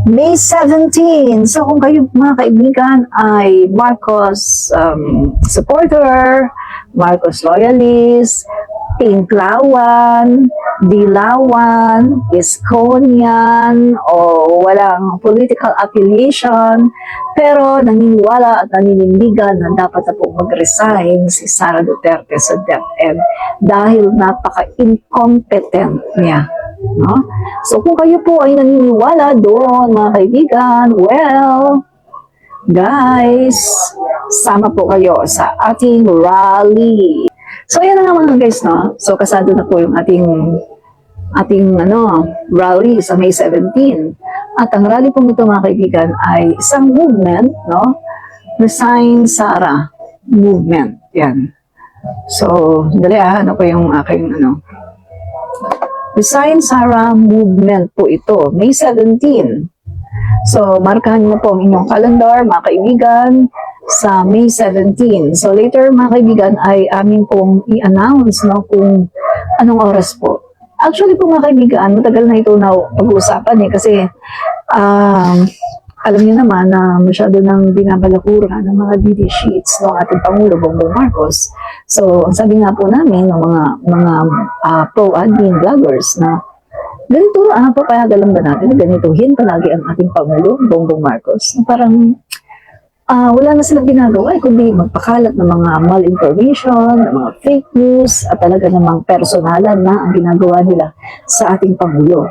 May 17. So kung kayo mga kaibigan ay Marcos supporter, Marcos loyalist, Pinklawan, Dilawan, Iskonian, o walang political affiliation, pero naniniwala at naninindigan na dapat na po mag-resign si Sara Duterte sa DepEd dahil napaka-incompetent niya. No? So kung kayo po ay naniniwala doon, mga kaibigan, well, guys, sama po kayo sa ating rally. So yan na nga mga guys, no? So kasado na po yung ating rally sa May 17. At ang rally po nito mga kaibigan ay isang movement, no? Resign Sara movement. Yan. So, dali ano po yung aking Resign Sara movement po ito, May 17. So, markahan mo po ang inyong calendar, mga kaibigan, sa May 17. So, later, mga kaibigan, ay amin pong i-announce, no, kung anong oras po. Actually po, mga kaibigan, matagal na ito na pag-uusapan kasi alam niyo naman na masyado nang binabalakura ng mga DD sheets ng ating Pangulo Bongbong Marcos. So, ang sabi nga po namin ng mga pro-admin vloggers na ganito, papayagan lang ba natin na ganituhin palagi ang ating Pangulo Bongbong Marcos? Parang wala na silang ginagawa kundi magpakalat ng mga malinformation, ng mga fake news, at talaga namang personalan na ang ginagawa nila sa ating Pangulo.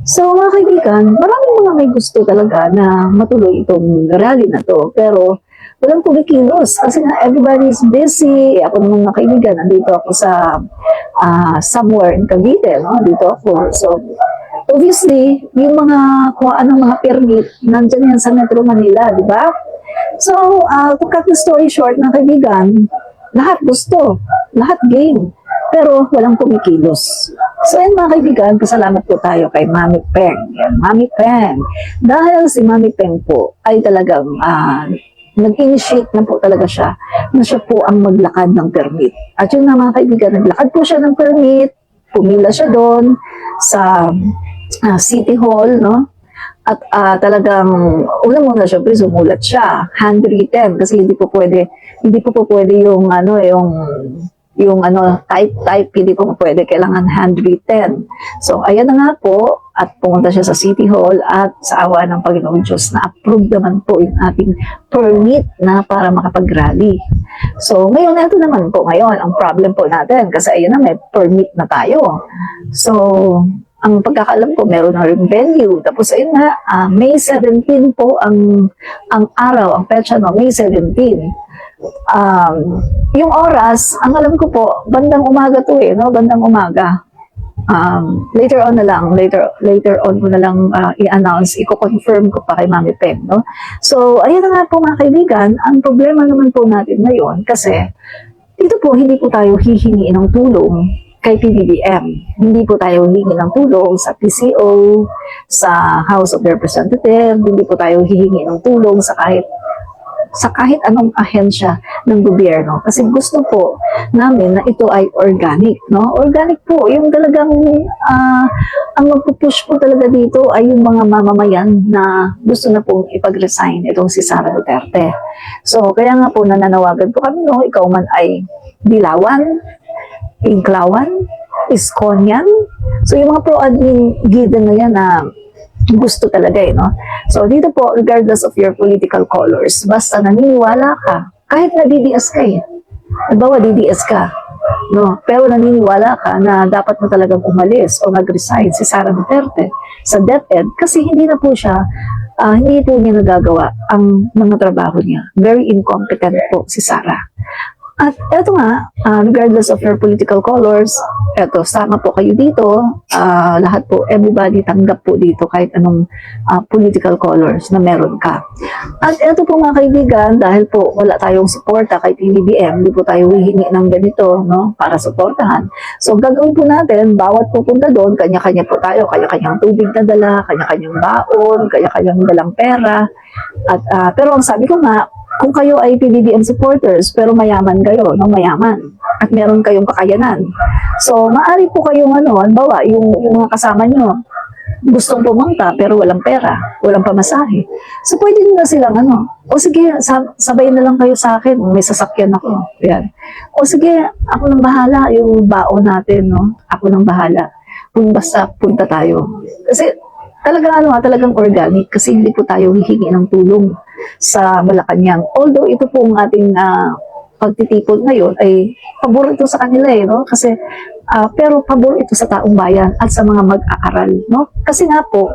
So mga kaibigan, maraming mga may gusto talaga na matuloy itong rally na to, pero walang kumikilos kasi nga everybody is busy. Ako naman mga kaibigan, nandito ako sa somewhere in Cavite, no? Dito ako. So obviously, yung mga kuhaan ng mga permit, nandyan yan sa Metro Manila, di ba? So, to cut the story short, mga kaibigan, lahat gusto, lahat game, pero walang kumikilos. So, yan mga kaibigan, pasalamat po tayo kay Mami Peng. Yan, Mami Peng. Dahil si Mami Peng po ay talagang nag-initiate na po talaga siya na siya po ang maglakad ng permit. At yun na mga kaibigan, naglakad po siya ng permit, pumila siya doon sa City Hall, no? At talagang una-una syempre sumulat siya, handwritten, kasi hindi po pwede yung type, hindi po pwede, kailangan handwritten. So ayan na nga po, at pumunta siya sa City Hall at sa awa ng Panginoong Diyos na approve naman po yung ating permit na para makapag-rally. So ngayon, ito naman po ngayon, ang problem po natin, kasi ayan na, may permit na tayo. So ang pagkakaalam ko, meron na rin venue. Tapos ayun nga, May 17 po ang araw, ang petsa no, May 17. Yung oras, ang alam ko po, bandang umaga to no? Bandang umaga. Later on ko na lang i-announce, i-confirm ko pa kay Mami Peng, no? So, ayun na nga po mga kaibigan, ang problema naman po natin ngayon, kasi dito po, hindi po tayo hihingi ng tulong kay PBBM. Hindi po tayo hihingi ng tulong sa PCO, sa House of Representatives, hindi po tayo hihingi ng tulong sa kahit anong ahensya ng gobyerno. Kasi gusto po namin na ito ay organic, no? Organic po, yung talagang ang magpupush po talaga dito ay yung mga mamamayan na gusto na pong ipag-resign itong si Sara Duterte. So, kaya nga po nananawagan po kami, no? Ikaw man ay Dilawan, Pinklawan, Iskonian. So, yung mga pro-admin given na yan na gusto talaga no? So, dito po, regardless of your political colors, basta naniniwala ka, kahit na DDS ka Halimbawa, DDS ka, no? Pero naniniwala ka na dapat mo talagang umalis o mag-resign si Sara Duterte sa DepEd kasi hindi po niya nagagawa ang mga trabaho niya. Very incompetent po si Sara. At eto nga, regardless of your political colors, eto, sama po kayo dito, lahat po, everybody tanggap po dito kahit anong political colors na meron ka. At eto po mga kaibigan, dahil po wala tayong suporta kay PBBM, hindi po tayo hihingi ng ganito, no, para suportahan. So gagawin po natin, bawat pupunta doon, kanya-kanya po tayo, kanya-kanyang tubig na dala, kanya-kanyang baon, kanya-kanyang dalang pera. At pero ang sabi ko nga, kung kayo ay PBBM supporters, pero mayaman kayo, no? Mayaman. At meron kayong kakayanan. So, maaari po kayong halimbawa, yung mga kasama nyo, gustong pumunta pero walang pera, walang pamasahe. So pwede nila silang o sige, sabay na lang kayo sa akin, may sasakyan ako. Yan. O sige, ako nang bahala, yung baon natin, no? Ako nang bahala. Kung basta punta tayo. Kasi talagang organic kasi hindi po tayo hihingi ng tulong sa Malacanang. Although ito po ang ating pagtitipon ngayon ay pabor ito sa kanila no? Kasi pero pabor ito sa taong bayan at sa mga mag-aaral, no? Kasi nga po,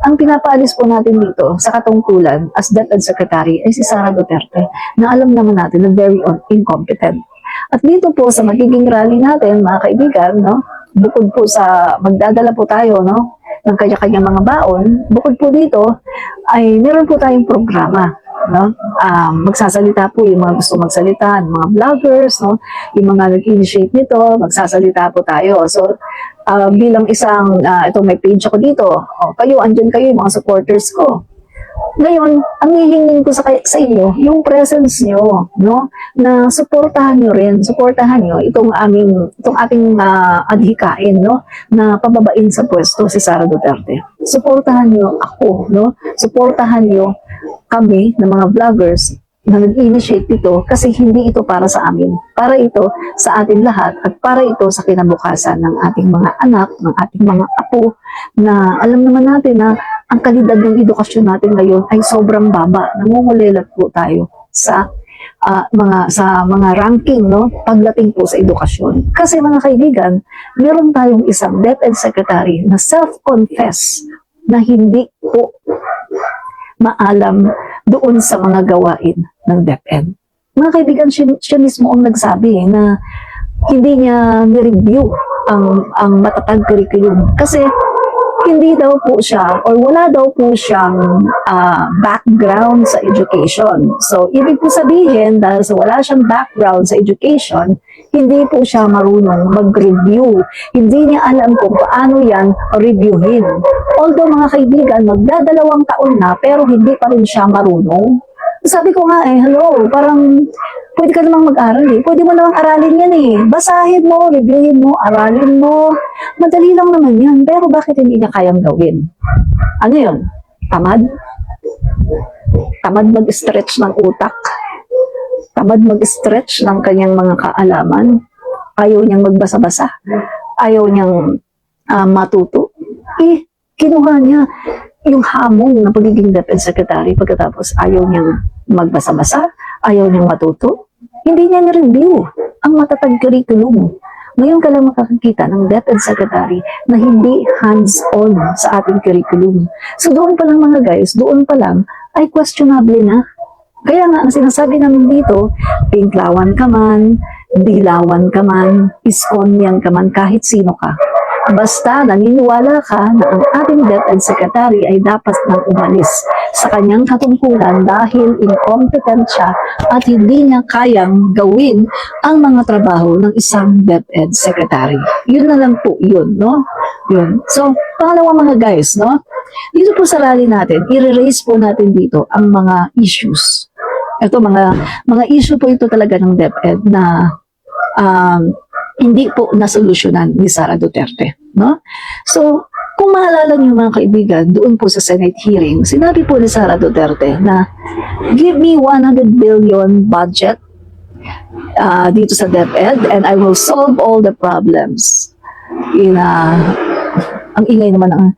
ang pinapaalis po natin dito sa katungkulan as DepEd Secretary ay si Sara Duterte na alam naman natin na very incompetent. At dito po sa magiging rally natin, mga kaibigan, no? Bukod po sa magdadala po tayo, no? Ng kanya-kanyang mga baon, bukod po dito ay meron po tayong programa, no? Magsasalita po yung mga gusto magsalita, yung mga vloggers, no? Yung mga nag-initiate nito, magsasalita po tayo. So, bilang isang, ito may page ako dito, kayo, andyan kayo, yung mga supporters ko. Ngayon, ang hihingin ko sa inyo, yung presence nyo, no? Na suportahan nyo rin, suportahan nyo itong ating adhikain, no? Na pababain sa pwesto si Sara Duterte. Suportahan nyo ako, no? Suportahan nyo kami ng mga vloggers na nag-initiate ito kasi hindi ito para sa amin. Para ito sa atin lahat at para ito sa kinabukasan ng ating mga anak, ng ating mga apo na alam naman natin na ang kalidad ng edukasyon natin ngayon ay sobrang baba. Nangungulilat po tayo sa mga ranking, no? Pagdating po sa edukasyon. Kasi mga kaibigan, meron tayong isang DepEd Secretary na self-confess na hindi po maalam doon sa mga gawain ng DepEd. Mga kaibigan, siya mismo ang nagsabi na hindi niya ni-review ang matatag curriculum kasi hindi daw po siya or wala daw po siyang background sa education. So, ibig po sabihin, dahil sa wala siyang background sa education, hindi po siya marunong mag-review. Hindi niya alam kung paano yan reviewin. Although mga kaibigan, magdadalawang taon na pero hindi pa rin siya marunong. Sabi ko nga hello, parang pwede ka namang mag-aral Pwede mo namang aralin yan Basahin mo, reviewin mo, aralin mo. Madali lang naman yan. Pero bakit hindi niya kayang gawin? Ano yun? Tamad? Tamad mag-stretch ng utak? Tamad mag-stretch ng kanyang mga kaalaman? Ayaw niyang magbasa-basa? Ayaw niyang matuto? Kinuha niya yung hamon ng pagiging DepEd Secretary pagkatapos ayaw niyang magbasa-basa, ayaw niyang matuto. Hindi niya ni-review ang matatag curriculum. Ngayon ka lang makakakita ng DepEd Secretary na hindi hands-on sa ating curriculum. So doon pa lang mga guys, doon pa lang ay questionable na. Kaya nga ang sinasabi namin dito, pinklawan ka man, dilawan ka man, iskonyan ka man, kahit sino ka. Basta naniniwala ka na ang ating DepEd Secretary ay dapat nang umalis sa kanyang katungkulan dahil incompetent siya at hindi niya kayang gawin ang mga trabaho ng isang DepEd Secretary. Yun na lang po yun, no? Yun. So, pangalawa mga guys, no? Dito po sa rally natin, i-raise po natin dito ang mga issues. Ito, mga issue po ito talaga ng DepEd na hindi po nasolusyonan ni Sara Duterte, no? So, kung maalala niyo mga kaibigan, doon po sa Senate hearing, sinabi po ni Sara Duterte na give me 100 billion budget dito sa DepEd and I will solve all the problems ang ingay naman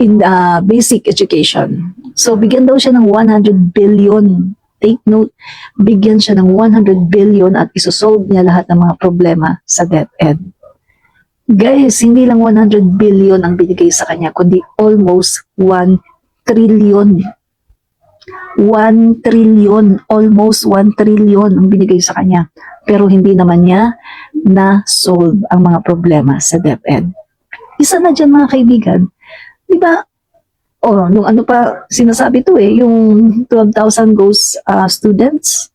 in basic education. So, bigyan daw siya ng 100 billion. Take note, bigyan siya ng 100 billion at isosolve niya lahat ng mga problema sa DepEd. Guys, hindi lang 100 billion ang binigay sa kanya, kundi almost 1 trillion. 1 trillion, almost 1 trillion ang binigay sa kanya. Pero hindi naman niya na-solve ang mga problema sa DepEd. Isa na dyan mga kaibigan, di ba? Nung ano pa sinasabi to yung 12,000 goes students.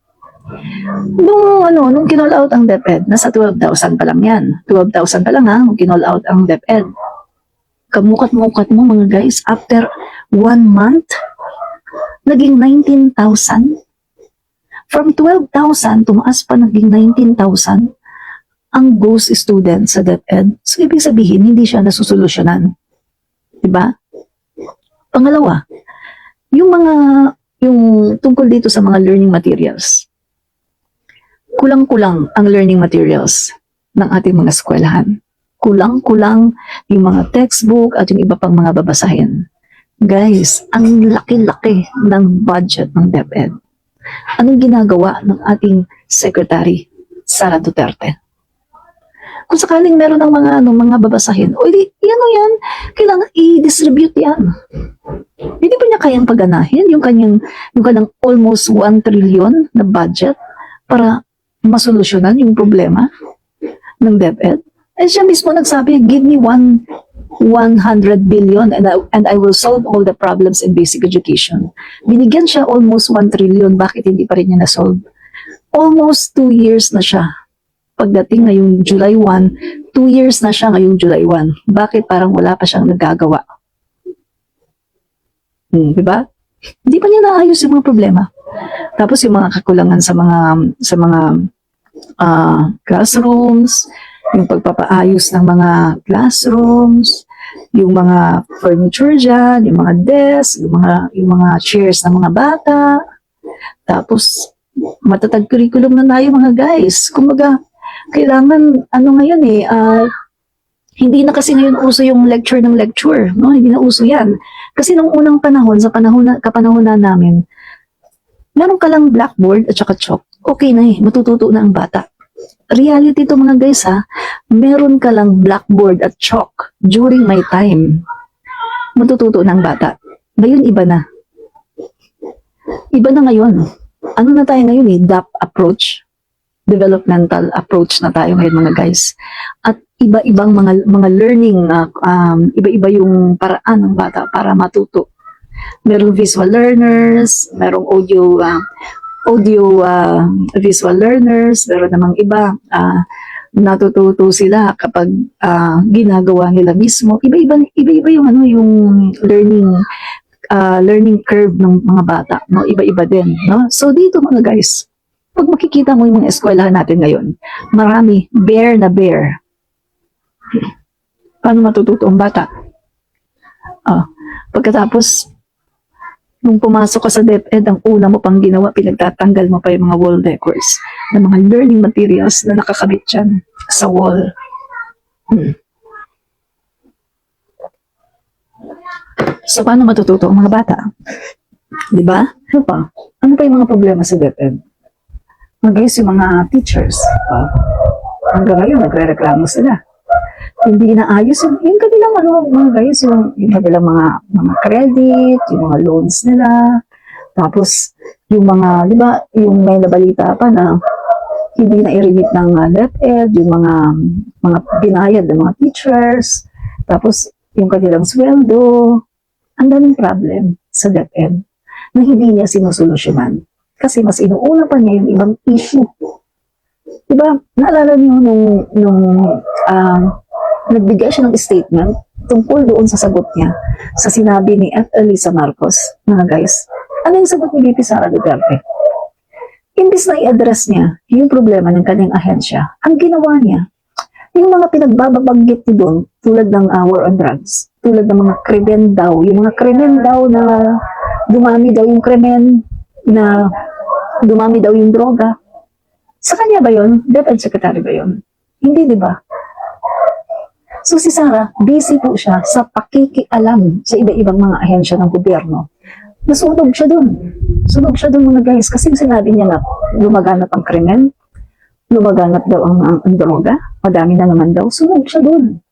Nung kinall out ang DepEd, nasa 12,000 pa lang yan. 12,000 pa lang nung kinall out ang DepEd. Kamukat-mukat mo mga guys, after 1 month, naging 19,000. From 12,000, tumaas pa naging 19,000 ang ghost students sa DepEd. So, ibig sabihin, hindi siya nasusolusyonan. Diba? Pangalawa, yung mga, yung tungkol dito sa mga learning materials. Kulang-kulang ang learning materials ng ating mga eskwelahan. Kulang-kulang yung mga textbook at yung iba pang mga babasahin. Guys, ang laki-laki ng budget ng DepEd. Anong ginagawa ng ating Secretary, Sara Duterte? Kung sakaling meron ng mga babasahin, o di, yan, kailangan i-distribute yan. Hindi pa niya kayang paganahin yung kanyang almost 1 trillion na budget para masolusyonan yung problema ng DepEd. Eh siya mismo nagsabi, give me 100 billion and I will solve all the problems in basic education. Binigyan siya almost 1 trillion, bakit hindi pa rin niya na-solve? Almost 2 years na siya. Pagdating ngayong July 1, 2 years na siya ngayong July 1. Bakit parang wala pa siyang nagagawa? Diba? Hindi pa niya naayos yung mga problema. Tapos yung mga kakulangan sa mga classrooms, yung pagpapaayos ng mga classrooms, yung mga furniture dyan, yung mga desk, yung mga chairs ng mga bata. Tapos matatag curriculum na tayo mga guys. Kumbaga, kailangan ngayon hindi na kasi ngayon uso yung lecture ng lecture, no? Hindi na uso 'yan. Kasi nung unang panahon, sa kapanahonan namin, meron ka lang blackboard at saka chalk. Okay na matututo na ang bata. Reality to mga guys meron ka lang blackboard at chalk during my time. Matututo na ang bata. Ngayon iba na. Iba na ngayon. Ano na tayo ngayon DAP approach. Developmental approach na tayo ngayon mga guys. At iba-ibang mga learning, iba-iba yung paraan ng bata para matuto. Merong visual learners, merong audio visual learners, meron namang iba natututo sila kapag ginagawa nila mismo. Iba-iba yung learning curve ng mga bata, no? Iba-iba din, no? So dito mga guys, pag makikita mo yung mga eskwelahan natin ngayon, marami, bare na bare. Paano matututo ang bata? Pagkatapos, nung pumasok ka sa DepEd, ang una mo pang ginawa, pinagtatanggal mo pa yung mga wall decors ng mga learning materials na nakakabit dyan sa wall. So, paano matututo ang mga bata? Diba? Ano pa? Ano pa yung mga problema sa DepEd? Guys, yung mga teachers, hanggang ngayon, nagre-reklamo sila. Hindi inaayos yung kanilang mga guys, yung kanilang mga credit, yung mga loans nila. Tapos, yung mga, di ba, yung may nabalita pa na hindi na i-remit ng DepEd, yung mga binayad ng mga teachers. Tapos, yung kanilang sweldo. Ang daming problem sa DepEd na hindi niya sinusolusyonan. Kasi mas inuuna pa niya yung ibang issue. Diba, naalala niyo nung nagbigay siya ng statement tungkol doon sa sagot niya sa sinabi ni F. Elisa Marcos, mga guys. Ano yung sagot ni VP Sara Duterte? Imbis na i-address niya yung problema ng kanyang ahensya, ang ginawa niya, yung mga pinagbababanggit niya doon, tulad ng war on drugs, tulad ng mga krimen daw, yung mga krimen daw na dumami daw yung krimen, na dumami daw yung droga. Sa kanya ba yun? DepEd Secretary ba yun? Hindi, di ba? So si Sara, busy po siya sa pakikialam sa iba-ibang mga ahensya ng gobyerno. Nasunog siya dun. Sunog siya dun mga guys. Kasi sinabi niya na lumaganap ang krimen, lumaganap daw ang droga, madami na naman daw. Sunog siya dun.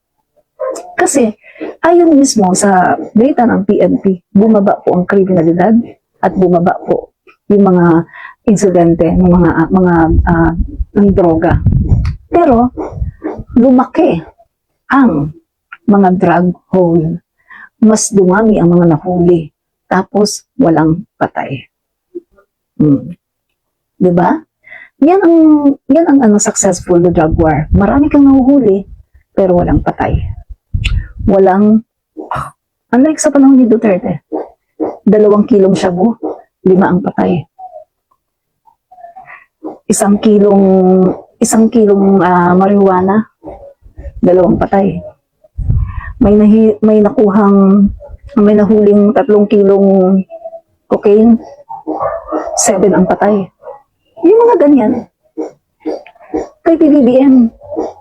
Kasi ayon mismo sa data ng PNP, bumaba po ang kriminalidad at bumaba po yung mga insidente ng ng droga. Pero lumaki ang mga drug hole. Mas dumami ang mga nahuli. Tapos walang patay. Diba? Yan ang successful na drug war. Marami kang nahuhuli, pero walang patay. Unlike sa panahon ni Duterte, 2 kilong shabu, 5 ang patay. 1 kilong marijuana, 2 patay. may nahuling 3 kilong cocaine, 7 ang patay. Yung mga ganyan. Kay PBBM,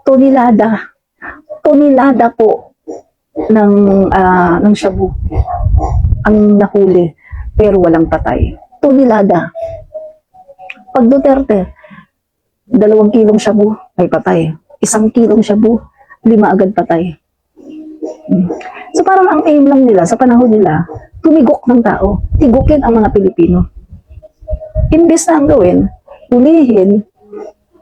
tonelada po ng shabu ang nahuli, pero walang patay. Tonelada. Pag Duterte, 2 kilong shabu, may patay. 1 kilong shabu, 5 agad patay. So parang ang aim lang nila, sa panahon nila, tumigok ng tao. Tigukin ang mga Pilipino. Imbes na ang gawin, ulihin,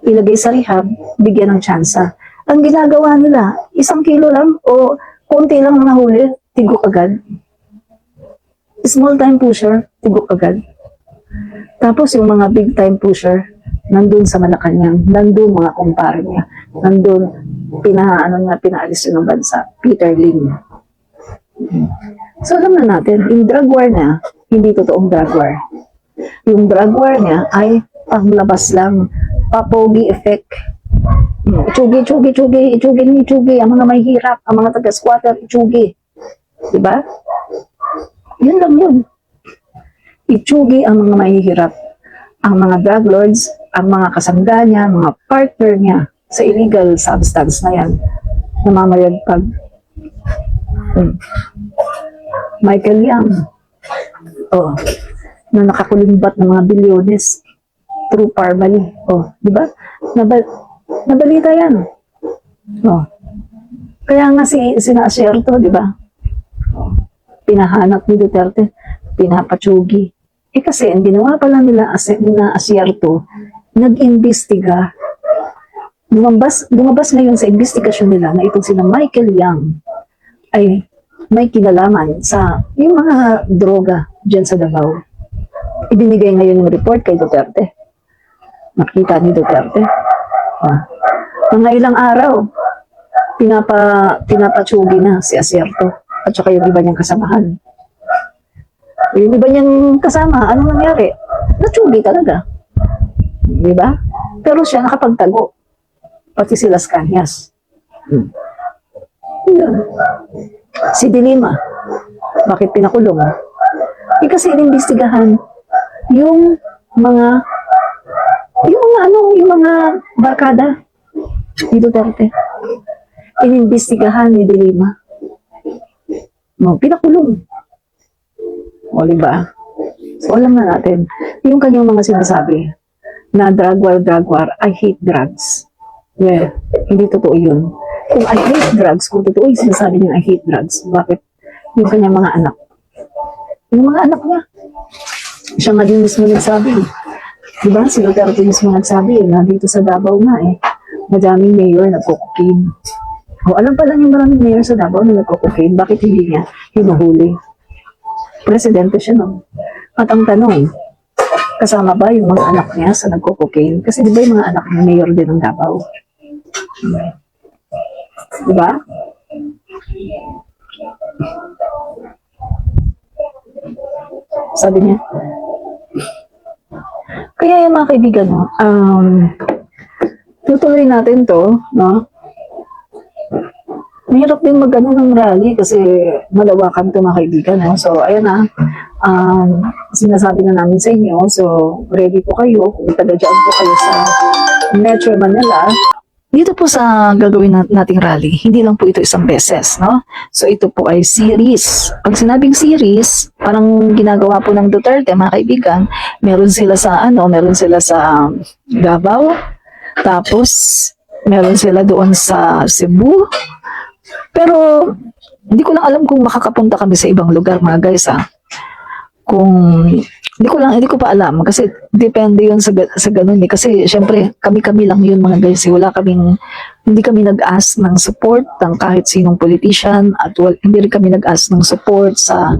ilagay sa rehab, bigyan ng tsansa. Ang ginagawa nila, 1 kilo lang o konti lang ang nahuli, tigok agad. Small time pusher, tigok agad. Tapos yung mga big time pusher, nandun sa Malacanang, nandun mga kumpare niya, nandun pinaalis yun ng bansa, Peter Lim. So alam na natin, yung drug war niya, hindi totoong drug war. Yung drug war niya ay panglabas lang, papogi effect. Chugi, ang mga may hirap, ang mga taga-squatter, chugi. Diba? Yun lang yun. Itsugi ang mga mahihirap, ang mga drug lords, ang mga kasangga niya, mga partner niya sa illegal substance na yan, namamayagpag. Michael Yang, na nakakulimbat ng mga bilyones through Parmali. Di ba? Nabalita yan. Kaya nga sina-asyerto, di ba? Pinahanap ni Duterte, pinapatsugi. Kasi ang ginawa pala nila asyerto, nag-imbestiga. Lumabas ngayon sa investigasyon nila na itong sina Michael Yang ay may kinalaman sa yung mga droga dyan sa Davao. Ibinigay ngayon yung report kay Duterte. Nakita ni Duterte. Mga ilang araw, pinapatsugi na si Asyerto at saka yung iba niyang kasamahan. Yung iba niyang kasama, anong nangyari? Natsugi talaga. Di ba? Pero siya nakapagtago. Pati si Las Cañas. Si Dilima, bakit pinakulong? Kasi inimbestigahan yung mga barkada ni Duterte. Inimbestigahan ni Dilima. Pinakulong. Diba? So, alam na natin, yung kanyang mga sinasabi na drug war, I hate drugs. Yeah, hindi totoo yun. Kung I hate drugs, kung totoo yung sinasabi niya I hate drugs, bakit yung kanyang mga anak? Yung mga anak niya. Siya nga din mismo nagsabi. Diba? Si Duterte mismo nagsabi na dito sa Davao nga madaming mayor nagko-cocaine. Alam pala yung maraming mayor sa Davao na nagko-cocaine, bakit hindi niya hinuhuli? Presidente siya, no? At ang tanong, kasama ba yung mga anak niya sa nagko-cocaine? Kasi di ba yung mga anak niya mayor din ng Davao? Diba? Sabi niya. Kaya yung mga kaibigan, tutuloy natin to, no? Mahirap din mag-ano ng rally kasi malawakan ito mga kaibigan. No? So, ayan na. Sinasabi na namin sa inyo. So, ready po kayo. Kung taga-dyan po kayo sa Metro Manila. Dito po sa gagawin nating rally, hindi lang po ito isang beses. No? So, ito po ay series. Pag sinabing series, parang ginagawa po ng Duterte, mga kaibigan, meron sila sa Davao. Tapos, meron sila doon sa Cebu. Pero, hindi ko lang alam kung makakapunta kami sa ibang lugar, mga guys, Hindi ko pa alam, kasi depende yun sa ganun, Kasi, syempre, kami-kami lang yun, mga guys, hindi kami nag-ask ng support ng kahit sinong politician, at hindi rin kami nag-ask ng support sa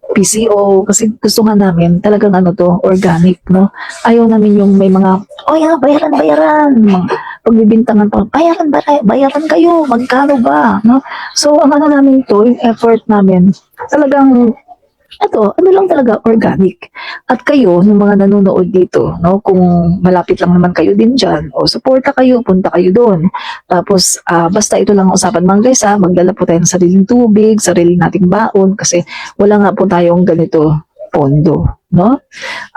PCO, kasi gusto nga namin, talagang organic, no? Ayaw namin yung may mga, bayaran, pagbibintangan pa, bayaran kayo, magkano ba, no? So, ang namin to, yung effort namin, talagang Ito, ano lang talaga, organic. At kayo, yung mga nanonood dito, no, kung malapit lang naman kayo din dyan, o suporta kayo, punta kayo doon. Tapos, basta ito lang ang usapan mga guys, magdala po tayo ng sariling tubig, sarili nating baon, kasi wala nga po tayong ganito pondo, no?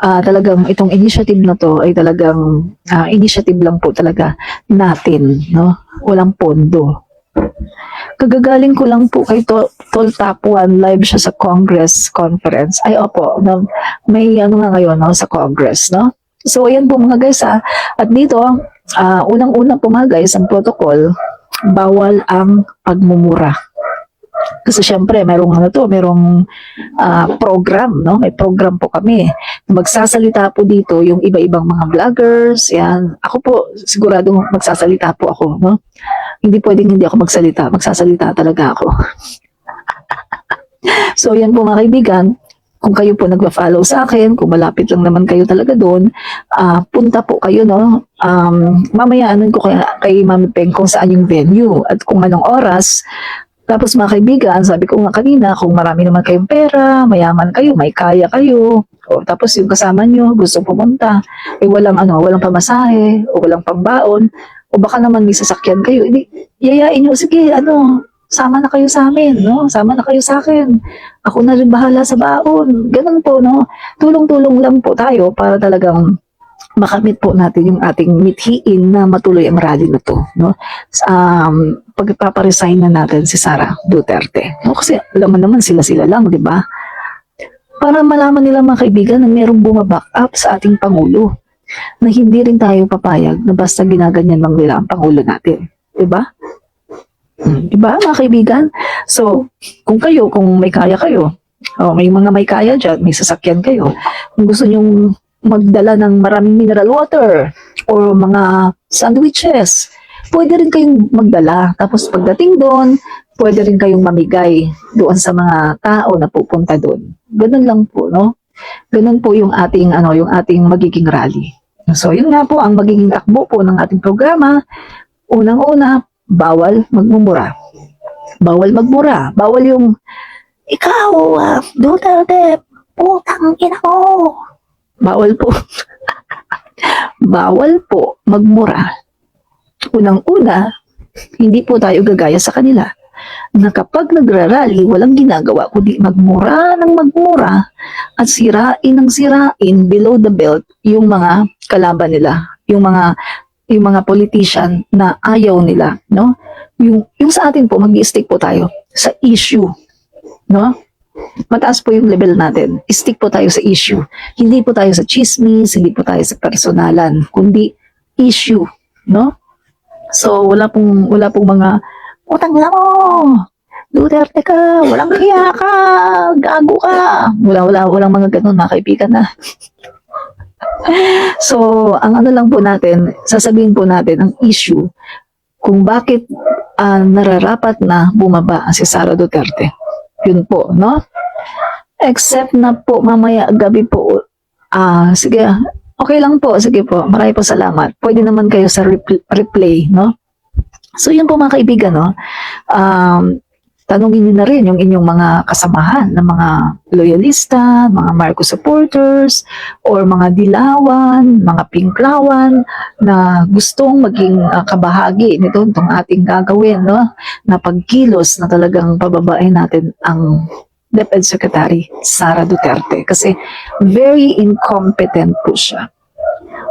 Talagang itong initiative na to ay talagang initiative lang po talaga natin, no? Walang pondo. Kagagaling ko lang po kay Tol Tapuan, live siya sa Congress conference. Ay, opo, no, may ano nga ngayon, no, sa Congress, no? So, ayan po mga guys, At dito, unang-unang po mga guys, ang protocol, bawal ang pagmumura. Kasi syempre, merong program, no? May program po kami. Magsasalita po dito yung iba-ibang mga vloggers, yan. Ako po, siguradong magsasalita po ako, no? Hindi pwedeng hindi ako magsalita. Magsasalita talaga ako. So, yan po mga kaibigan. Kung kayo po nagpa-follow sa akin, kung malapit lang naman kayo talaga doon, punta po kayo, no? Mamaya anon ko kay Mami Peng kung saan yung venue at kung anong oras. Tapos mga kaibigan, sabi ko nga kanina, kung marami naman kayong pera, mayaman kayo, may kaya kayo, o tapos yung kasama nyo, gusto pumunta, walang pamasahe, o walang pambaon, o baka naman may sasakyan kayo, hindi, yayain nyo, sige, sama na kayo sa amin, no? Sama na kayo sa akin. Ako na rin bahala sa baon. Ganun po, no? Tulong-tulong lang po tayo para talagang makamit po natin yung ating mithiin na matuloy ang rally na to, no? Pagpaparesign na natin si Sara Duterte, no? Kasi alam mo naman sila lang, di ba? Para malaman nila mga kaibigan na merong bumaback up sa ating Pangulo, na hindi rin tayo papayag na basta ginaganyan lang nila ang Pangulo natin, di ba? Diba mga kaibigan? So, kung may kaya kayo, o may mga may kaya dyan, may sasakyan kayo, kung gusto nyong magdala ng maraming mineral water o mga sandwiches, pwede rin kayong magdala. Tapos pagdating doon, pwede rin kayong mamigay doon sa mga tao na pupunta doon. Ganun lang po, no? Ganun po yung ating magiging rally. So, yun nga po ang magiging takbo po ng ating programa. Unang-una, bawal magmumura. Bawal magmura. Bawal yung, ikaw, Duterte, putang ina mo. Bawal po. Bawal po magmura. Unang-una, hindi po tayo gagaya sa kanila na kapag nagrarally, walang ginagawa kundi magmura ng magmura at sirain ng sirain below the belt yung mga kalaban nila, yung mga politician na ayaw nila, no? Yung sa atin po, mag-i-stick po tayo sa issue, no? Mataas po yung level natin. Stick po tayo sa issue. Hindi po tayo sa chismis, hindi po tayo sa personalan, kundi issue, no? So, wala pong mga, utang lang mo, Duterte ka, walang kaya ka, gago ka. Walang mga ganun, mga kaibigan na. So, ang lang po natin, sasabihin po natin ang issue kung bakit nararapat na bumaba si Sara Duterte. Yun po, no? Except na po mamaya gabi po, sige, okay lang po, sige po, marami po salamat. Pwede naman kayo sa replay, no? So, yun po mga kaibigan, no? Tanungin niyo na rin yung inyong mga kasamahan ng mga loyalista, mga Marcos supporters, or mga dilawan, mga pinklawan na gustong maging kabahagi nito itong ating gagawin, no? Na pagkilos na talagang pababain natin ang DepEd Secretary Sara Duterte kasi very incompetent po siya.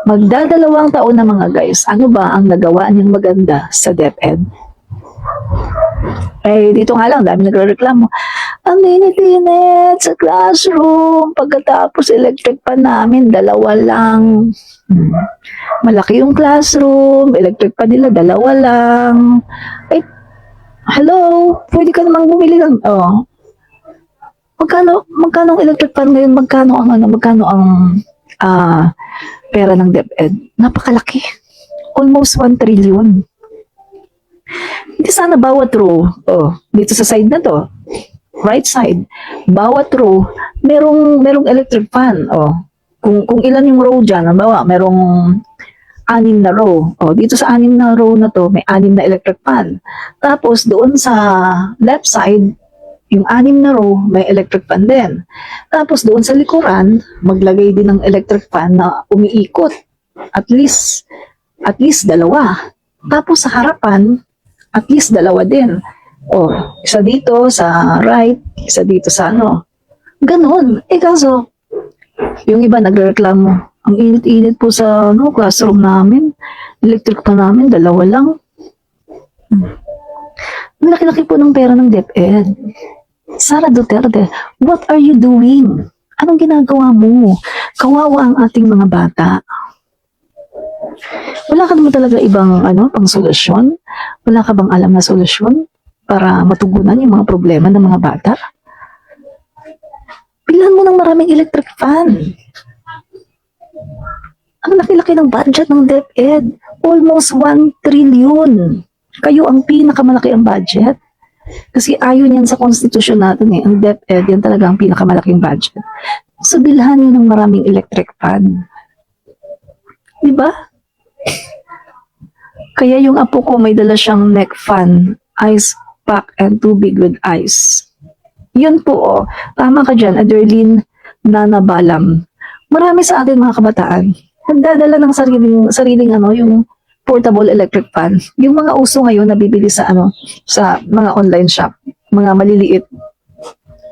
Magdadalawang taon na mga guys, ano ba ang nagawa niyang maganda sa DepEd? Eh, dito nga lang, dami nagre-reklamo. Ang init-init sa classroom. Pagkatapos electric pan namin, 2 lang. Malaki yung classroom, electric pan nila, 2 lang. Eh, hello, pwede ka namang bumili ng, magkano ang electric pan ngayon? Magkano ang pera ng DepEd? Napakalaki. Almost 1 trillion. Hindi sana bawat row, dito sa side na to, right side, bawat row, merong electric fan, kung ilan yung row dyan, halimbawa, merong 6 na row, dito sa 6 na row na to, may 6 na electric fan. Tapos, doon sa left side, yung 6 na row, may electric fan din. Tapos doon sa likuran, maglagay din ng electric fan na umiikot. At least 2. Tapos sa harapan, at least 2 din. O, isa dito sa right, isa dito sa ano. Ganon. Kaso, yung iba nagreklamo, ang init-init po sa classroom namin. Electric pa namin, 2 lang. Ang laki-laki po ng pera ng DepEd. Sara Duterte, what are you doing? Anong ginagawa mo? Kawawa ang ating mga bata. Wala ka naman talaga ibang pang solusyon? Wala ka bang alam na solusyon para matugunan yung mga problema ng mga bata? Bilhan mo ng maraming electric fan. Ang laki-laki ng budget ng DepEd. Almost 1 trillion. Kayo ang pinakamalaki ang budget. Kasi ayon yan sa konstitusyon natin Ang DepEd, yan talaga ang pinakamalaking budget. So, bilhan nyo ng maraming electric fan. Diba? Kaya yung apo ko may dala siyang neck fan, ice pack, and tubig with ice. Yun po, tama ka dyan, Aderlyn Nana Balam. Marami sa atin mga kabataan, nagdadala ng sariling yung portable electric fan. Yung mga uso ngayon na bibili sa sa mga online shop, mga maliliit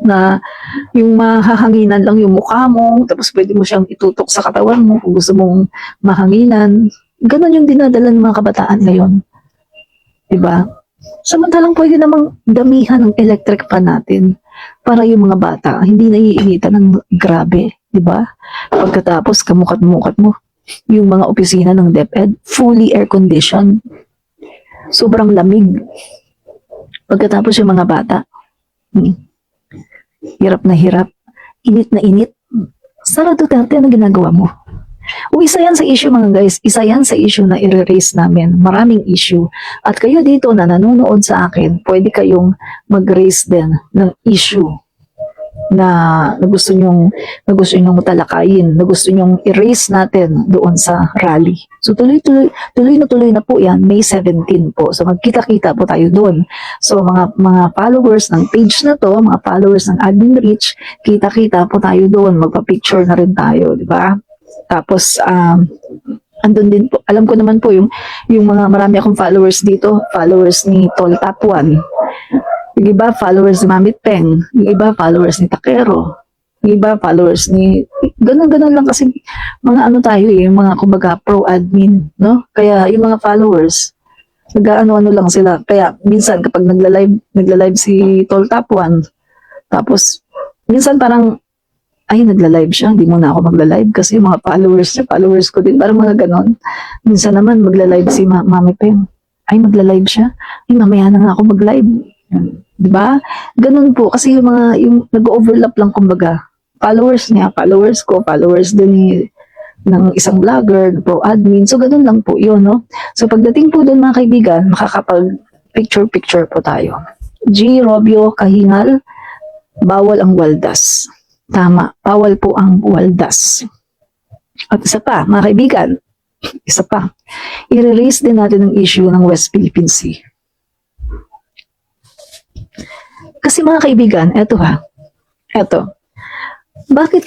na yung mahahanginan lang yung mukha mo, tapos pwede mo siyang itutok sa katawan mo kung gusto mong mahanginan. Ganon yung dinadala ng mga kabataan ngayon. Diba? Samantalang pwede namang damihan ng electric fan natin para yung mga bata hindi naiinitan ng grabe. Diba? Pagkatapos kamukat-mukat mo yung mga opisina ng DepEd, fully air-conditioned. Sobrang lamig. Pagkatapos yung mga bata, hirap na hirap, init na init. Sara Duterte, ano ginagawa mo? O isa yan sa issue mga guys, isa yan sa issue na i-raise namin. Maraming issue. At kayo dito na nanonood sa akin, pwede kayong mag-raise din ng issue na gusto nyong talakayin, na gusto nyong i-raise natin doon sa rally. So tuloy na po yan, May 17 po. So magkita-kita po tayo doon. So mga followers ng page na to, mga followers ng Admin Reach, kita-kita po tayo doon, magpa-picture na rin tayo, di ba? Tapos andun din po, alam ko naman po yung mga marami akong followers dito, followers ni Tol Top 1. Yung iba, followers ni Mami Peng. Yung iba, followers ni Takero. Yung iba, followers ni... Ganun-ganun lang kasi mga tayo mga kumbaga pro-admin, no? Kaya yung mga followers, nag-ano lang sila. Kaya minsan kapag nagla-live si Tol Top 1, tapos minsan parang, ay, nagla-live siya, hindi muna ako magla-live kasi yung mga followers ko din, parang mga ganon. Minsan naman magla-live si Mami Peng. Ay, magla-live siya. Ay, mamaya na nga ako mag-live. Diba? Ganun po. Kasi yung nag-overlap lang kumbaga. Followers niya, followers ko, followers din ng isang vlogger, pro-admin. So, ganun lang po yun, no? So, pagdating po doon mga kaibigan, makakapag-picture-picture po tayo. G. Robio Kahingal, bawal ang waldas. Tama, bawal po ang waldas. At isa pa, mga kaibigan, isa pa, i-release din natin ang issue ng West Philippine Sea. Kasi mga kaibigan, eto, bakit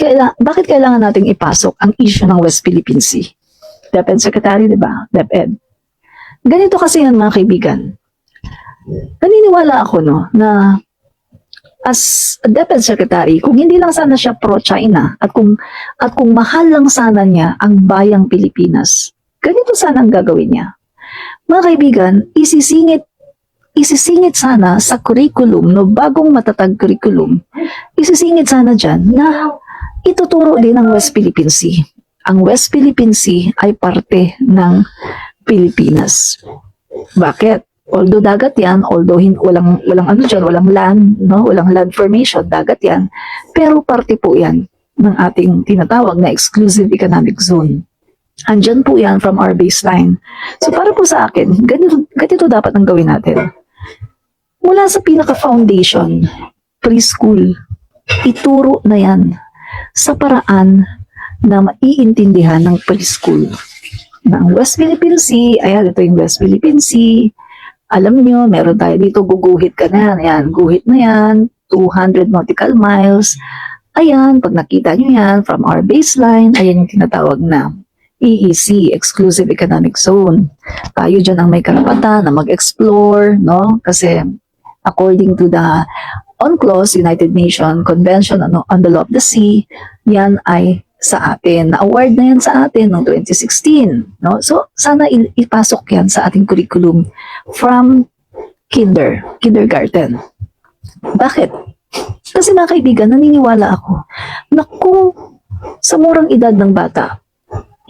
kailangan nating ipasok ang issue ng West Philippine Sea? DepEd Secretary, di ba? DepEd. Ganito kasi yan mga kaibigan. Naniniwala ako na as DepEd Secretary, kung hindi lang sana siya pro-China at kung mahal lang sana niya ang bayang Pilipinas, ganito sana ang gagawin niya. Mga kaibigan, isisingit sana sa curriculum, no, bagong matatag curriculum, isisingit sana dyan na ituturo din ang West Philippine Sea. Ang West Philippine Sea ay parte ng Pilipinas. Bakit? Although dagat yan, walang walang land, no, walang land formation, dagat yan, pero parte po yan ng ating tinatawag na exclusive economic zone. Andyan po yan from our baseline. So para po sa akin, ganito dapat ang gawin natin. Mula sa pinaka-foundation, preschool, ituro na yan sa paraan na maiintindihan ng preschool. Ng West Philippine Sea, ayan, ito yung West Philippine Sea. Alam nyo, meron tayo dito, guguhit ka na yan, guhit na yan, 200 nautical miles. Ayan, pag nakita nyo yan from our baseline, ayan yung tinatawag na EEZ, Exclusive Economic Zone. Tayo dyan ang may karapatan na mag-explore, no? Kasi according to the UNCLOS, United Nations Convention on the Law of the Sea, yan ay sa atin. Na-award na yan sa atin noong 2016. No? So, sana ipasok yan sa ating curriculum from kindergarten. Bakit? Kasi mga kaibigan, naniniwala ako na kung sa murang edad ng bata,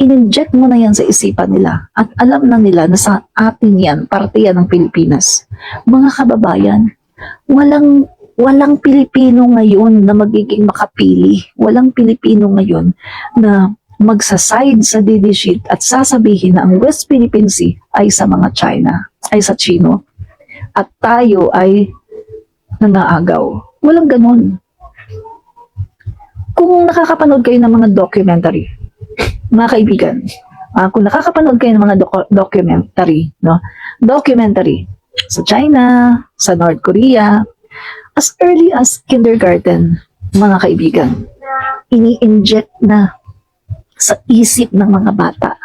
in-inject mo na yan sa isipan nila at alam na nila na sa atin yan, parte yan ng Pilipinas. Mga kababayan, walang Pilipino ngayon na magiging makapili. Walang Pilipino ngayon na magsaside sa DD sheet at sasabihin na ang West Philippine Sea ay sa mga China, ay sa Chino. At tayo ay nangaagaw. Walang ganun. Kung nakakapanood kayo ng mga documentary, mga kaibigan, kung nakakapanood kayo ng mga documentary, no? Documentary sa China, sa North Korea, as early as kindergarten, mga kaibigan, ini-inject na sa isip ng mga bata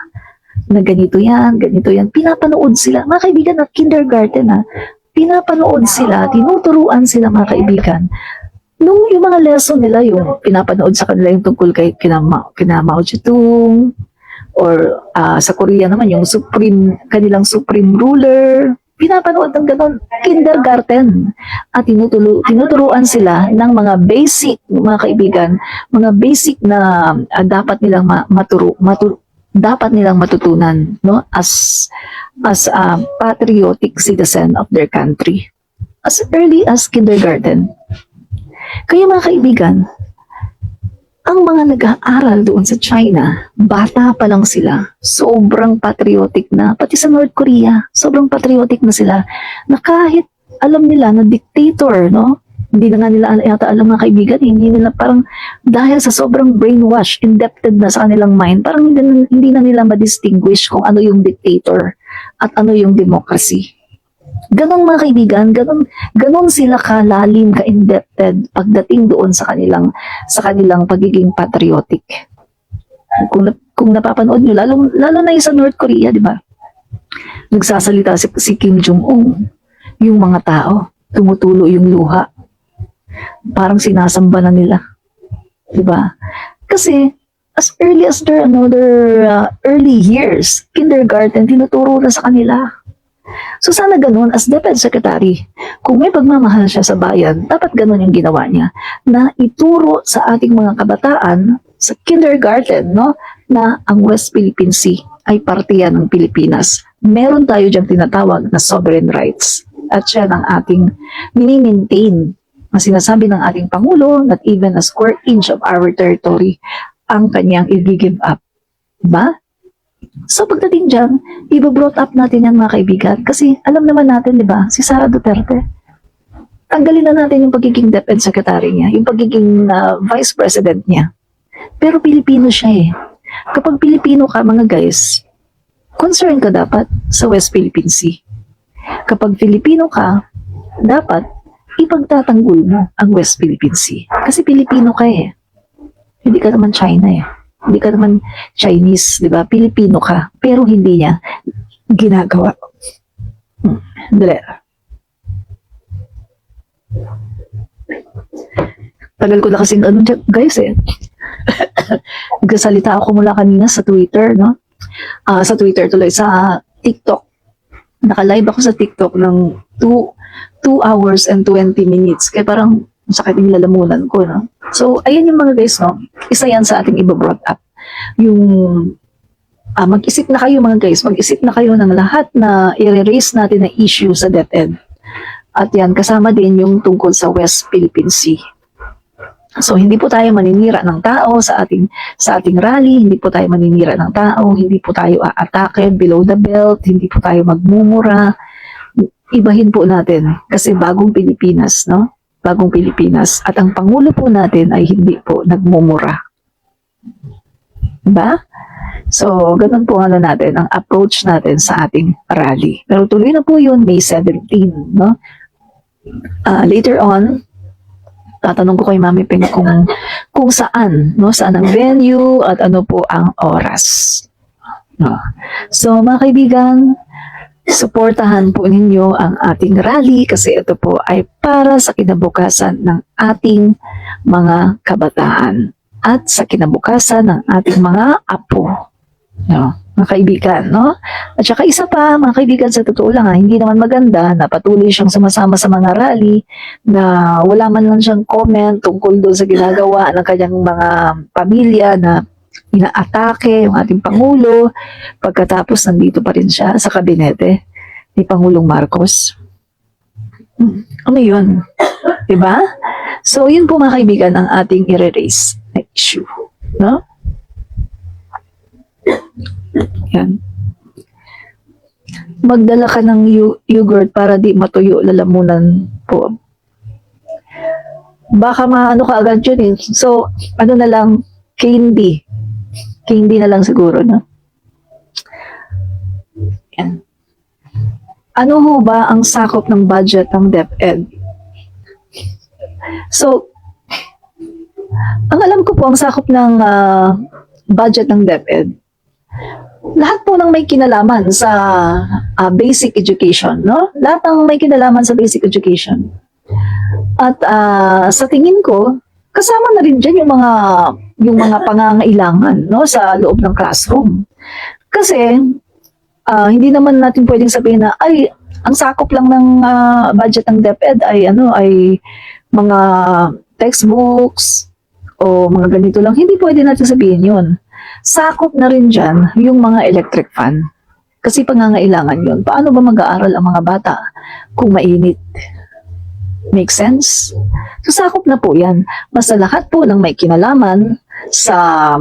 na ganito yan. Pinapanood sila, mga kaibigan, at kindergarten pinapanood sila, tinuturuan sila, mga kaibigan. Nung yung mga lesson nila, yung pinapanood sa kanila yung tungkol kay kina Mao Zedong, or sa Korea naman, yung kanilang supreme ruler, pinapanood ng ganon, kindergarten. At tinuturuan sila ng mga basic, mga kaibigan, mga basic na dapat nilang dapat nilang matutunan, no, as a patriotic citizen of their country. As early as kindergarten. Kaya mga kaibigan, ang mga nag-aaral doon sa China, bata pa lang sila, sobrang patriotic na, pati sa North Korea, sobrang patriotic na sila, na kahit alam nila na dictator, no? Hindi na nga nila yata alam, mga kaibigan, hindi nila parang, dahil sa sobrang brainwash, indebted na sa kanilang mind, parang hindi na nila ma-distinguish kung ano yung dictator at ano yung democracy. Ganon, mga kaibigan, ganon sila kalalim, ka-indebted pagdating doon sa kanilang pagiging patriotic. Kung napapanood nyo, lalo na yung sa North Korea, di ba? Nagsasalita si Kim Jong-un, yung mga tao, tumutulo yung luha. Parang sinasamba na nila. Di ba? Kasi, as early as their early years, kindergarten, tinuturo na sa kanila. So sana ganun, as DepEd Secretary, kung may pagmamahal siya sa bayan, dapat ganun yung ginawa niya, na ituro sa ating mga kabataan sa kindergarten, no, na ang West Philippine Sea ay parte yan ng Pilipinas. Meron tayo diyang tinatawag na sovereign rights. At siya ang ating mini-maintain, na sinasabi ng ating Pangulo, that even a square inch of our territory ang kanyang i-give up. Diba? So pagdating dyan, i-brought up natin yan, mga kaibigan, kasi alam naman natin, di ba, si Sara Duterte, tanggalin na natin yung pagiging DepEd Secretary niya, yung pagiging Vice President niya. Pero Pilipino siya eh. Kapag Pilipino ka, mga guys, concern ka dapat sa West Philippine Sea. Kapag Pilipino ka, dapat ipagtatanggol mo ang West Philippine Sea. Kasi Pilipino ka eh. Hindi ka naman China eh. Hindi ka naman Chinese, di ba? Pilipino ka, pero hindi niya ginagawa. Dali. Tagal ko na kasing guys eh. Nagsasalita ako mula kanina sa Twitter, no? Sa Twitter tuloy, sa TikTok. Naka-live ako sa TikTok ng 2 hours and 20 minutes. Kaya parang sakit yung lalamunan ko, no? So, ayan yung mga guys, no? Isa yan sa ating iba-brought up. Yung, mag-isip na kayo, mga guys. Mag-isip na kayo ng lahat na i-raise natin na issue sa DepEd. At yan, kasama din yung tungkol sa West Philippine Sea. So, hindi po tayo maninira ng tao sa ating rally, hindi po tayo maninira ng tao, hindi po tayo aatake below the belt, hindi po tayo magmumura. Ibahin po natin kasi bagong Pilipinas, no? Bagong Pilipinas. At ang Pangulo po natin ay hindi po nagmumura. Diba? So, ganun po natin, ang approach natin sa ating rally. Pero tuloy na po yun, May 17, no? Later on, Tatanong ko kay Mami Peng kung saan, no? Saan ang venue at ano po ang oras. No. So, mga kaibigan, suportahan po ninyo ang ating rally kasi ito po ay para sa kinabukasan ng ating mga kabataan at sa kinabukasan ng ating mga apo. No, mga kaibigan, no? At saka isa pa, mga kaibigan, sa totoo lang, hindi naman maganda na patuloy siyang sumasama sa mga rally na wala man lang siyang comment tungkol doon sa ginagawa ng kanyang mga pamilya na inaatake yung ating Pangulo pagkatapos nandito pa rin siya sa kabinete ni Pangulong Marcos. Ano yun? Diba? So, yun po mga kaibigan ang ating i-raise na issue. No? Yan. Magdala ka ng yogurt para di matuyo lalamunan po. Baka maano ka agad yun eh. So, ano na lang, candy. Candy na lang siguro, no? Yan. Ano ho ba ang sakop ng budget ng DepEd? So, ang alam ko po, ang sakop ng budget ng DepEd, lahat po ng may kinalaman sa basic education, no? Lahat ng may kinalaman sa basic education. At sa tingin ko, kasama na rin dyan yung mga pangangailangan, no, sa loob ng classroom. Kasi hindi naman natin pwedeng sabihin na ay ang sakop lang ng budget ng DepEd ay mga textbooks o mga ganito lang. Hindi pwede natin sabihin 'yun. Sakop na rin dyan yung mga electric fan. Kasi pangangailangan 'yun. Paano ba mag-aaral ang mga bata kung mainit? Make sense? So, sakop na po yan. Basta lahat po ng may kinalaman sa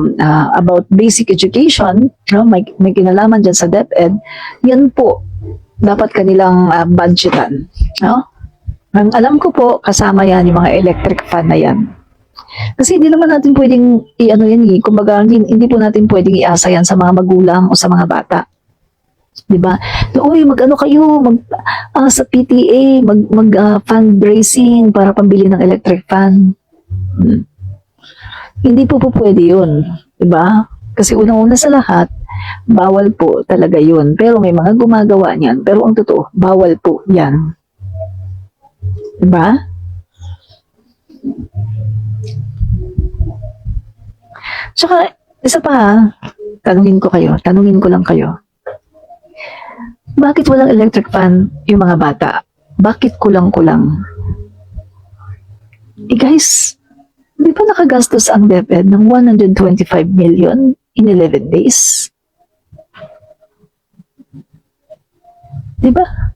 about basic education, no? may kinalaman dyan sa DepEd, yan po dapat kanilang budgetan. No? Ang alam ko po, kasama yan yung mga electric fan na yan. Kasi hindi naman natin pwedeng kumbaga hindi po natin pwedeng iasa yan sa mga magulang o sa mga bata. Diba? Uy, mag-ano kayo, sa PTA, fundraising para pambili ng electric fan. Hindi po pwede yun. Diba? Kasi unang-una sa lahat, bawal po talaga yun. Pero may mga gumagawa niyan. Pero ang totoo, bawal po yan. Diba? Tsaka, isa pa tanungin ko lang kayo. Bakit walang electric fan yung mga bata? Bakit kulang-kulang? Guys, di ba nakagastos ang DepEd ng 125 million in 11 days? Di ba?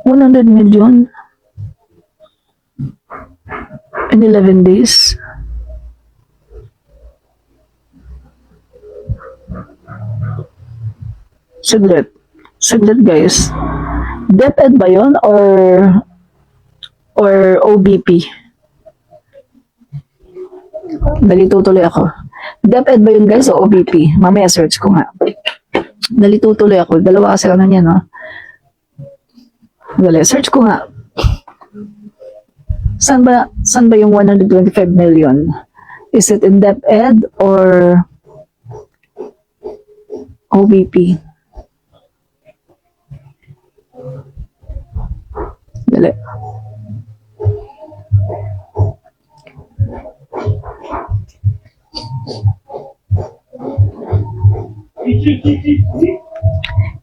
100 million in 11 days. Saglit guys. DepEd ba yun or OBP? Nalito tuloy ako. DepEd ba yun guys o OBP? Mamaya search ko nga. Nalito tuloy ako. Dalawa kasi ano niya, no? Dali, search ko nga. Saan ba yung 125 million? Is it in DepEd or OBP? Dali.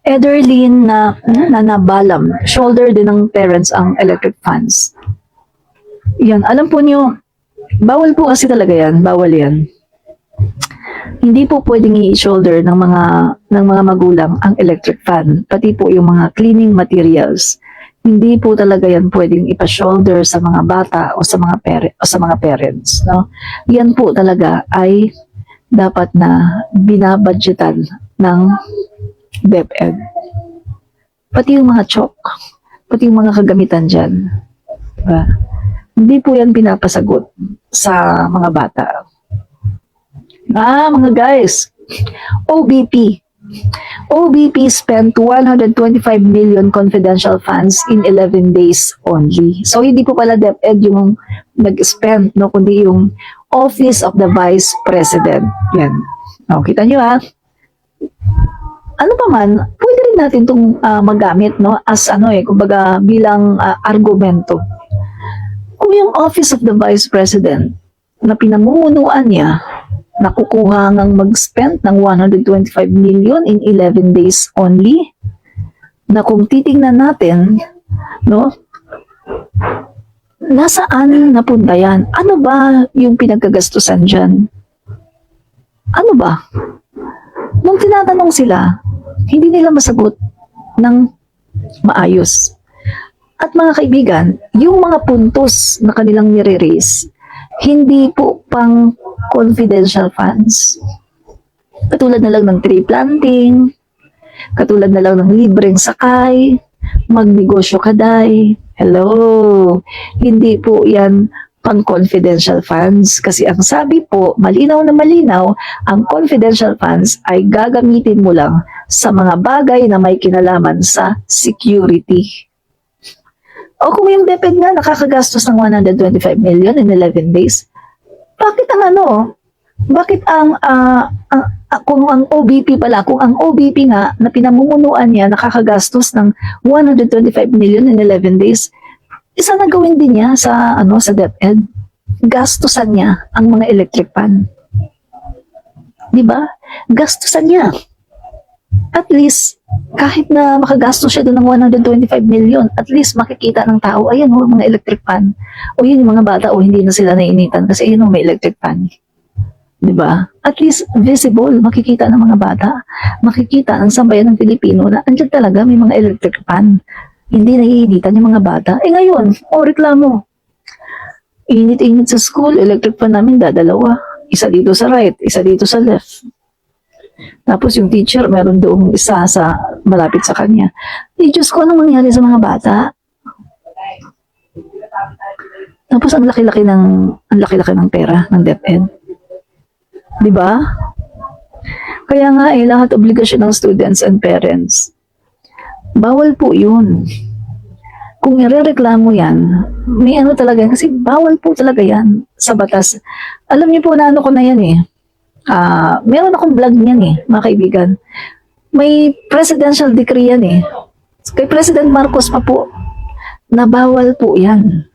Ederlyn na nabalam. Shoulder din ng parents ang electric fans. Yan, alam po niyo, bawal po kasi talaga yan. Bawal yan. Hindi po pwedeng i-shoulder ng mga magulang ang electric fan, pati po yung mga cleaning materials. Hindi po talaga yan pwedeng ipa-shoulder sa mga bata o sa mga parents, no? Yan po talaga ay dapat na binabudgetan ng DepEd. Pati yung mga chalk, pati yung mga kagamitan diyan. Diba? Hindi po yan pinapasagot sa mga bata. Mga guys, OBP. OBP spent 125 million confidential funds in 11 days only. So, hindi po pala DepEd yung nag-spend, no, kundi yung Office of the Vice President. Yan. O, kita nyo ha. Ano pa man, pwede rin natin itong magamit, no, as kumbaga bilang argumento. Kung yung Office of the Vice President na pinamumunuan niya, nakukuha ngang mag-spend ng 125 million in 11 days only, na kung titingnan natin, no, nasaan napunta yan? Ano ba yung pinagkagastusan dyan? Ano ba? Nung tinatanong sila, hindi nila masagot ng maayos. At mga kaibigan, yung mga puntos na kanilang nire-raise, hindi po pang confidential funds. Katulad na lang ng tree planting, katulad na lang ng libreng sakay, magnegosyo kaday. Hello! Hindi po yan pang confidential funds. Kasi ang sabi po, malinaw na malinaw, ang confidential funds ay gagamitin mo lang sa mga bagay na may kinalaman sa security. O kung yung DepEd nga nakakagastos ng 125 million in 11 days, bakit kung ang OBP pala, kung ang OBP nga na pinamumunuan niya nakakagastos ng 125 million in 11 days, isa na gawin din niya sa DepEd. Gastusan niya ang mga electric pan. 'Di ba? Gastusan niya. At least, kahit na makagastos siya doon ng 125 million, at least makikita ng tao, ayan o, mga electric fan. O yun yung mga bata, o hindi na sila nainitan kasi yun o, may electric fan. Diba? At least, visible, makikita ng mga bata. Makikita ang sambayan ng Pilipino na andyan talaga may mga electric fan. Hindi naiinitan yung mga bata. Eh ngayon, reklamo. Init-init sa school, electric fan namin dadalawa. Isa dito sa right, isa dito sa left. Tapos yung teacher, meron doong isa sa malapit sa kanya. Diyos ko, anong mangyari sa mga bata? Tapos ang laki-laki ng pera ng DepEd. 'Di ba? Kaya nga lahat obligasyon ng students and parents. Bawal po 'yun. Kung irereklamo 'yan, may talaga kasi bawal po talaga 'yan sa batas. Alam niyo po na ko na 'yan eh. Meron akong vlog niyan eh, mga kaibigan. May presidential decree yan eh. Kay President Marcos pa po, na bawal po yan.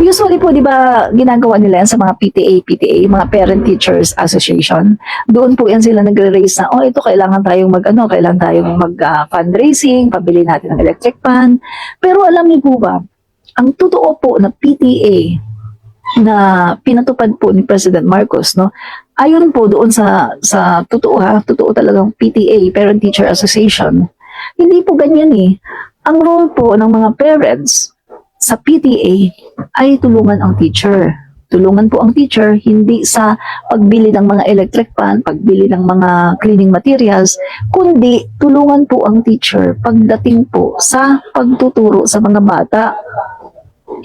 Usually po, di ba, ginagawa nila yan sa mga PTA, mga Parent Teachers Association. Doon po yan sila nagre-raise na, ito kailangan tayong fundraising, pabili natin ng electric fan. Pero alam niyo po ba, ang totoo po na PTA na pinatupad po ni President Marcos, no? Ayon po doon sa totoo talagang PTA, Parent Teacher Association, hindi po ganyan eh. Ang role po ng mga parents sa PTA ay tulungan ang teacher. Tulungan po ang teacher, hindi sa pagbili ng mga electric fan, pagbili ng mga cleaning materials, kundi tulungan po ang teacher pagdating po sa pagtuturo sa mga bata.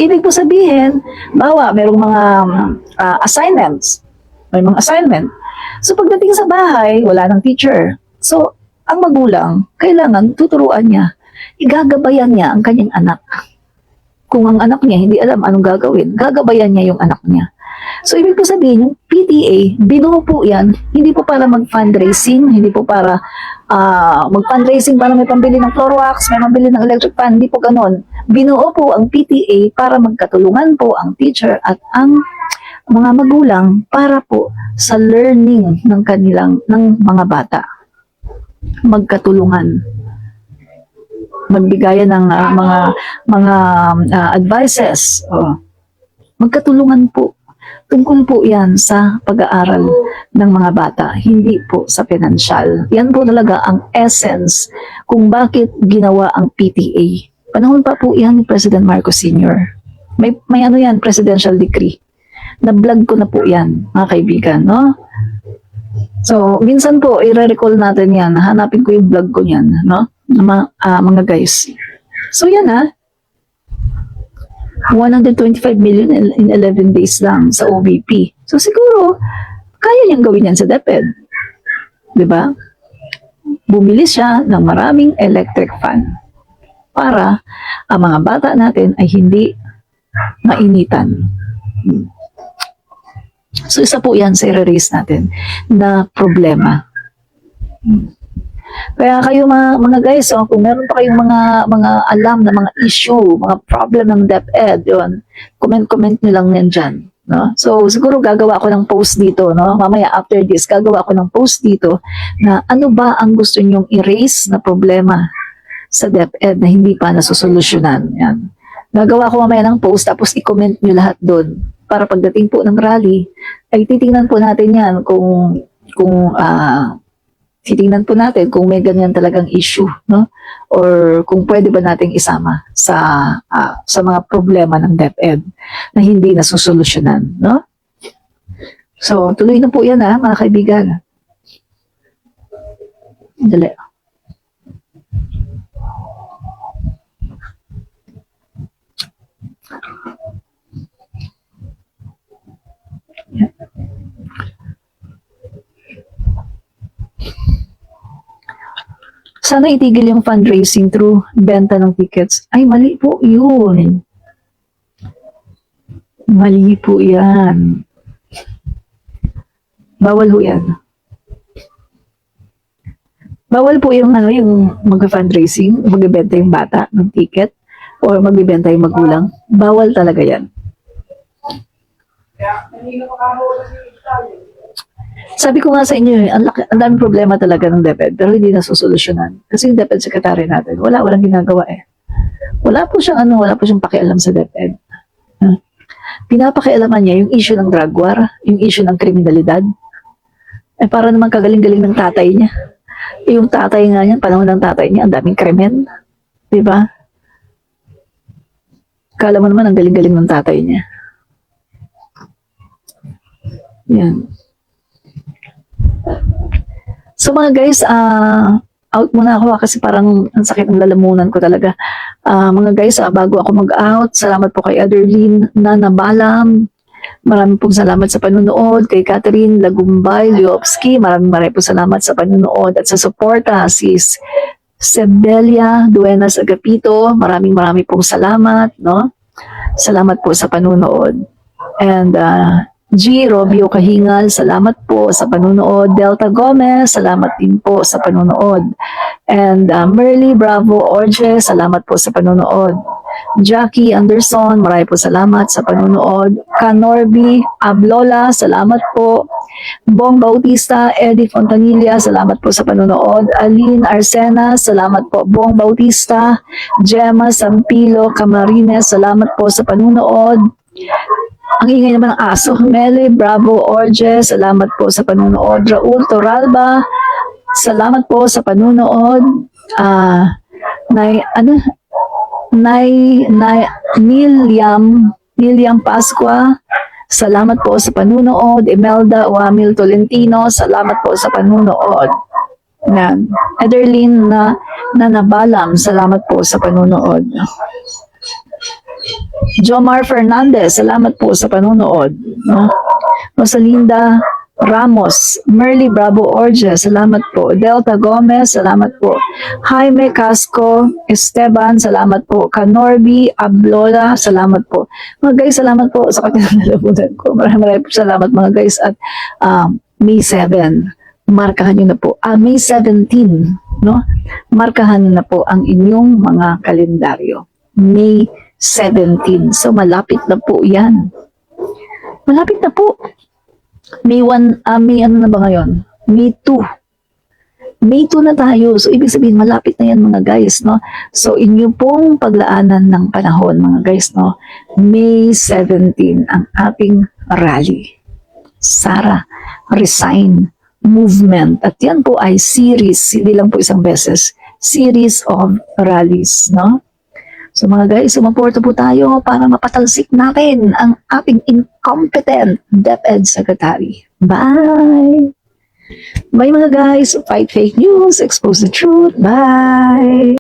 Ibig po sabihin, merong mga assignments. May mga assignment. So pagdating sa bahay, wala ng teacher. So, ang magulang, kailangan tuturuan niya. Igagabayan niya ang kanyang anak. Kung ang anak niya hindi alam anong gagawin, gagabayan niya yung anak niya. So, ibig po sabihin, yung PTA, binuo po yan, hindi po para mag-fundraising, hindi po para mag-fundraising para may pambili ng Clorox, may pambili ng electric fan, hindi po ganon. Binuo po ang PTA para magkatulungan po ang teacher at ang mga magulang para po sa learning ng mga bata. Magkatulungan. Magbigayan ng mga advices. Magkatulungan po. Tungkol po yan sa pag-aaral ng mga bata, hindi po sa financial. Yan po talaga ang essence kung bakit ginawa ang PTA. Panahon pa po yan ni President Marcos Sr. May presidential decree. Na-vlog ko na po yan, mga kaibigan, no? So, minsan po, i-recall natin yan. Hanapin ko yung vlog ko yan, no? Mga guys. So, yan 125 million in 11 days lang sa OVP. So, siguro, kaya niyang gawin yan sa DepEd. Diba? bumili siya ng maraming electric fan para ang mga bata natin ay hindi mainitan. So isa po yan sa i-raise natin na problema. Kaya kayo mga guys, kung meron pa kayong mga alam na mga issue, mga problem ng DepEd, yun, comment nyo lang yan dyan. No? So siguro gagawa ako ng post dito, no? Mamaya after this, gagawa ako ng post dito na ano ba ang gusto nyong i-raise na problema sa DepEd na hindi pa nasusolusyonan. Yan. Gagawa ko mamaya ng post tapos i-comment nyo lahat doon para pagdating po ng rally ay titingnan po natin yan kung titingnan po natin kung may ganyan talagang issue, no? Or kung pwede ba nating isama sa mga problema ng DepEd na hindi nasusolusyonan, no? So, tuloy na po yan mga kaibigan. Dali. Sana itigil yung fundraising through benta ng tickets. Ay, mali po yun. Mali po yan. Bawal po yan. Bawal po yung yung mag-fundraising, magbibenta yung bata ng ticket, or magbibenta yung magulang. Bawal talaga yan. Sabi ko nga sa inyo, ang daming problema talaga ng DepEd, pero hindi nasusolusyonan. Kasi yung DepEd secretary natin, walang ginagawa eh. Wala po siyang pakialam sa DepEd. Pinapakialaman niya yung issue ng drug war, yung issue ng kriminalidad. Eh para naman kagaling-galing ng tatay niya. Yung tatay nga niya, panahon ng tatay niya, ang daming krimen. Diba? Kala mo naman ang galing-galing ng tatay niya. Yan. So mga guys, out muna ako kasi parang ang sakit ng lalamunan ko talaga. Mga guys, bago ako mag-out, salamat po kay Aderlyn Nanabalam. Maraming pong salamat sa panunood. Kay Catherine Lagumbay Liopski, maraming po salamat sa panunood at sa suporta. Si Sebelia Duenas Agapito, maraming pong salamat. No? Salamat po sa panunood. And G. Robio Kahingal, salamat po sa panunood. Delta Gomez, salamat din po sa panunood. And Merly Bravo Orje, salamat po sa panunood. Jackie Anderson, marami po salamat sa panunood. Kanorby Ablola, salamat po. Bong Bautista, Eddie Fontanilla, salamat po sa panunood. Aline Arsena, salamat po. Bong Bautista, Gemma Sampilo Camarines, salamat po sa panunood. Ang ingay naman ng aso. Meli Bravo Orje, salamat po sa panunood. Raul Toralba, salamat po sa panunood. Niliam Pasqua, salamat po sa panunood. Imelda Wamil Tolentino, salamat po sa panunood. Ederlyn Nanabalam, salamat po sa panunood. Jomar Fernandez, salamat po sa panonood. No? Rosalinda Ramos, Merly Bravo Orje, salamat po. Delta Gomez, salamat po. Jaime Casco Esteban, salamat po. Kanorby Ablola, salamat po. Mga guys, salamat po sa kanilang nalabunan ko. Maraming po salamat mga guys. At May 7, markahan nyo na po. May 17, no? Markahan na po ang inyong mga kalendaryo. May 17. So, malapit na po yan. Malapit na po. May 1, may ano na ba ngayon? May 2. May 2 na tayo. So, ibig sabihin, malapit na yan mga guys, no? So, inyo pong paglaanan ng panahon, mga guys, no? May 17, ang ating rally. Sara, Resign Movement. At yan po ay series, hindi lang po isang beses. Series of rallies, no? So mga guys, sumuporta po tayo para mapatalsik natin ang ating incompetent DepEd Secretary. Bye! Bye mga guys! Fight fake news, expose the truth. Bye!